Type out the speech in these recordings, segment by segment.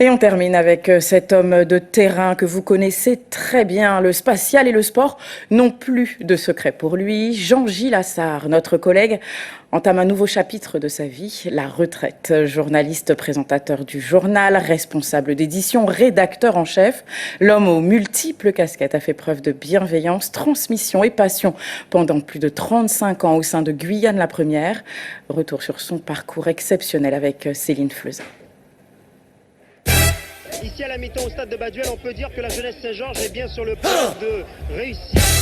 Et on termine avec cet homme de terrain que vous connaissez très bien. Le spatial et le sport n'ont plus de secret pour lui. Jean-Gilles Assart, notre collègue, entame un nouveau chapitre de sa vie, la retraite. Journaliste, présentateur du journal, responsable d'édition, rédacteur en chef, l'homme aux multiples casquettes a fait preuve de bienveillance, transmission et passion pendant plus de 35 ans au sein de Guyane la Première. Retour sur son parcours exceptionnel avec Céline Fleuza. Ici à la mi-temps au stade de Baduel, on peut dire que la jeunesse Saint-Georges est bien sur le point de réussir.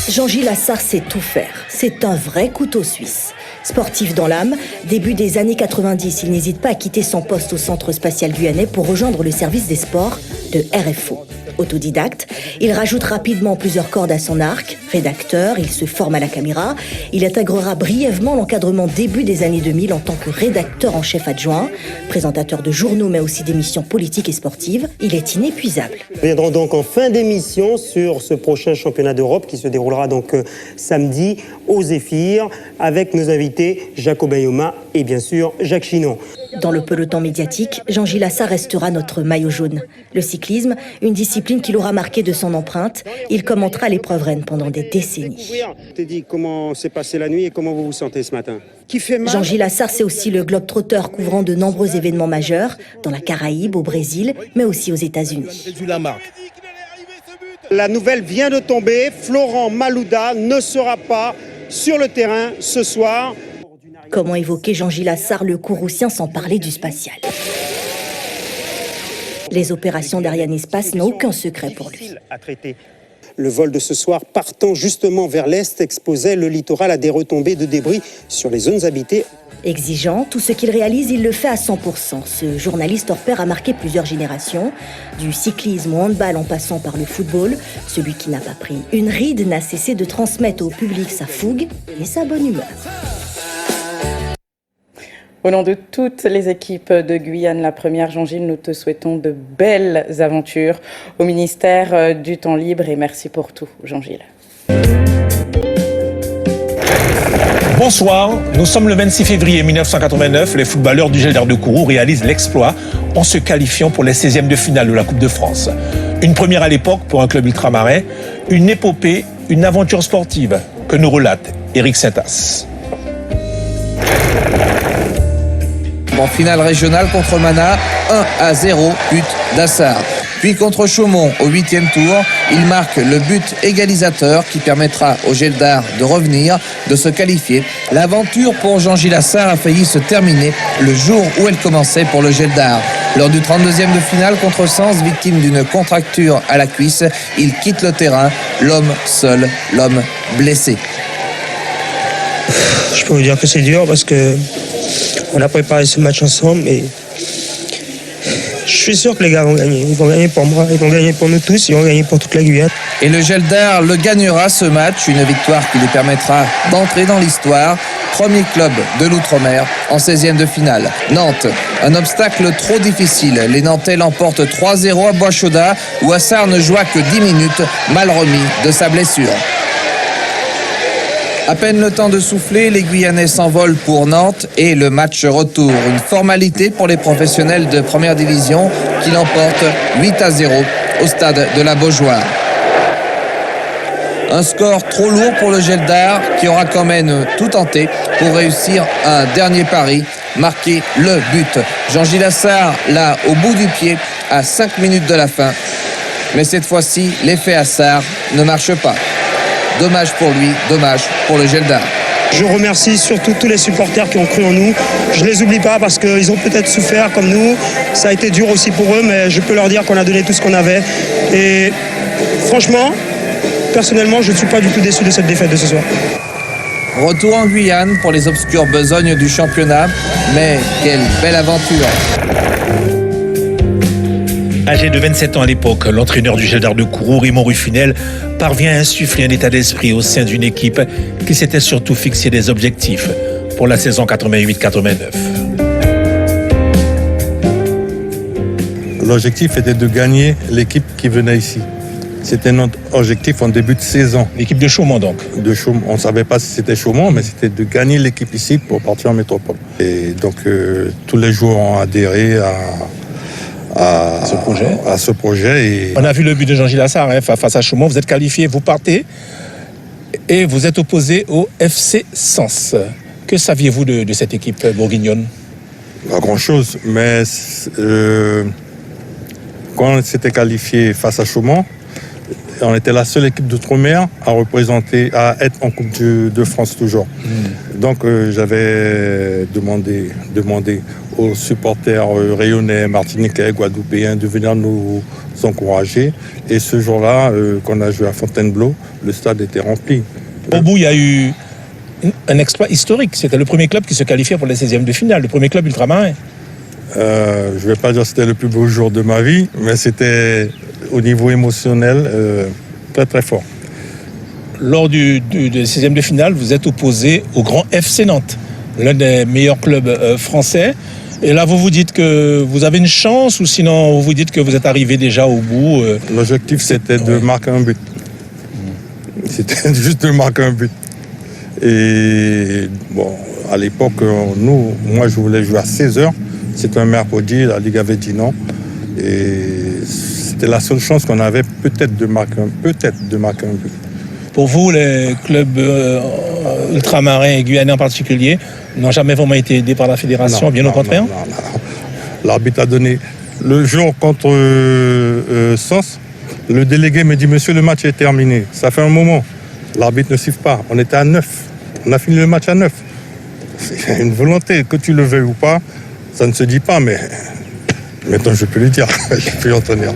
Jean-Gilles Assart sait tout faire. C'est un vrai couteau suisse. Sportif dans l'âme, début des années 90, il n'hésite pas à quitter son poste au Centre spatial guyanais pour rejoindre le service des sports de RFO. Autodidacte, il rajoute rapidement plusieurs cordes à son arc. Rédacteur, il se forme à la caméra. Il intégrera brièvement l'encadrement début des années 2000 en tant que rédacteur en chef adjoint, présentateur de journaux mais aussi d'émissions politiques et sportives. Il est inépuisable. Nous reviendrons donc en fin d'émission sur ce prochain championnat d'Europe qui se déroulera donc samedi au Zéphyr avec nos invités Jacob Bayoma et bien sûr Jacques Chinon. Dans le peloton médiatique, Jean-Gilles Assart restera notre maillot jaune. Le cyclisme, une discipline qui l'aura marqué de son empreinte. Il commentera l'épreuve reine pendant des décennies. Je t'ai dit comment s'est passée la nuit et comment vous vous sentez ce matin. Jean-Gilles Assart, c'est aussi le globe-trotteur couvrant de nombreux événements majeurs, dans la Caraïbe, au Brésil, mais aussi aux États-Unis. La nouvelle vient de tomber, Florent Malouda ne sera pas sur le terrain ce soir. Comment évoquer Jean-Gilles Assart, le Kouroussien, sans parler du spatial? Les opérations d'Ariane Espace n'ont aucun secret pour lui. Le vol de ce soir, partant justement vers l'est, exposait le littoral à des retombées de débris sur les zones habitées. Exigeant, tout ce qu'il réalise, il le fait à 100%. Ce journaliste hors pair a marqué plusieurs générations. Du cyclisme au handball en passant par le football, celui qui n'a pas pris une ride n'a cessé de transmettre au public sa fougue et sa bonne humeur. Au nom de toutes les équipes de Guyane la Première, Jean-Gilles, nous te souhaitons de belles aventures au ministère du Temps Libre et merci pour tout, Jean-Gilles. Bonsoir, nous sommes le 26 février 1989. Les footballeurs du Gilles d'Art de Kourou réalisent l'exploit en se qualifiant pour les 16e de finale de la Coupe de France. Une première à l'époque pour un club ultramarin, une épopée, une aventure sportive que nous relate Éric Saintas. En finale régionale contre Mana, 1-0, but d'Assart. Puis contre Chaumont, au 8e tour, il marque le but égalisateur qui permettra au Gilles d'Art de revenir, de se qualifier. L'aventure pour Jean-Gilles Assart a failli se terminer le jour où elle commençait pour le Gilles d'Art. Lors du 32e de finale contre Sens, victime d'une contracture à la cuisse, il quitte le terrain, l'homme seul, l'homme blessé. Je peux vous dire que c'est dur parce que on a préparé ce match ensemble et je suis sûr que les gars vont gagner. Ils vont gagner pour moi, ils vont gagner pour nous tous, ils vont gagner pour toute la Guyane. Et le Gilles d'Art le gagnera ce match, une victoire qui lui permettra d'entrer dans l'histoire. Premier club de l'Outre-mer en 16e de finale. Nantes, un obstacle trop difficile. Les Nantais l'emportent 3-0 à Bois-Chaudat où Assart ne joua que 10 minutes, mal remis de sa blessure. À peine le temps de souffler, les Guyanais s'envolent pour Nantes et le match retour. Une formalité pour les professionnels de première division qui l'emportent 8-0 au stade de la Beaujoire. Un score trop lourd pour le Gilles d'Art qui aura quand même tout tenté pour réussir un dernier pari, marquer le but. Jean-Gilles Assart là au bout du pied à 5 minutes de la fin. Mais cette fois-ci, l'effet Assart ne marche pas. Dommage pour lui, dommage pour le Gilles d'Art. Je remercie surtout tous les supporters qui ont cru en nous. Je ne les oublie pas parce qu'ils ont peut-être souffert comme nous. Ça a été dur aussi pour eux, mais je peux leur dire qu'on a donné tout ce qu'on avait. Et franchement, personnellement, je ne suis pas du tout déçu de cette défaite de ce soir. Retour en Guyane pour les obscures besognes du championnat, mais quelle belle aventure. Âgé de 27 ans à l'époque, l'entraîneur du Gilles d'Art de Kourou, Raymond Ruffinel, parvient à insuffler un état d'esprit au sein d'une équipe qui s'était surtout fixé des objectifs pour la saison 88-89. L'objectif était de gagner l'équipe qui venait ici. C'était notre objectif en début de saison. L'équipe de Chaumont donc. De Chaumont. On ne savait pas si c'était Chaumont, mais c'était de gagner l'équipe ici pour partir en métropole. Et donc tous les joueurs ont adhéré à ce projet. Et On a vu le but de Jean-Gilles Lassard face à Chaumont. Vous êtes qualifié, vous partez et vous êtes opposé au FC Sens. Que saviez-vous de cette équipe bourguignonne? Pas grand-chose, mais quand on s'était qualifié face à Chaumont, on était la seule équipe d'outre-mer à être en Coupe de France toujours. Donc j'avais demandé aux supporters rayonnais, martiniquais, guadeloupéens de venir nous encourager. Et ce jour-là, quand on a joué à Fontainebleau, le stade était rempli. Au bout, il y a eu un exploit historique. C'était le premier club qui se qualifiait pour les 16e de finale, le premier club ultramarin. Je ne vais pas dire que c'était le plus beau jour de ma vie, mais c'était au niveau émotionnel très très fort. Lors des 16e de finale, vous êtes opposé au grand FC Nantes, l'un des meilleurs clubs français. Et là, vous vous dites que vous avez une chance, ou sinon vous vous dites que vous êtes arrivé déjà au bout. L'objectif, c'était de marquer un but. C'était juste de marquer un but. Et bon, à l'époque, moi je voulais jouer à 16h. C'était un mercredi, la Ligue avait dit non. Et c'était la seule chance qu'on avait peut-être de marquer un but. Pour vous, les clubs ultramarins et guyanais en particulier n'ont jamais vraiment été aidés par la fédération, bien au contraire? Non. L'arbitre a donné. Le jour contre Sens, le délégué me dit « Monsieur, le match est terminé ». Ça fait un moment. L'arbitre ne siffle pas. On était à 9. On a fini le match à 9. C'est une volonté, que tu le veuilles ou pas, ça ne se dit pas, mais maintenant je peux le dire. Je peux y en tenir.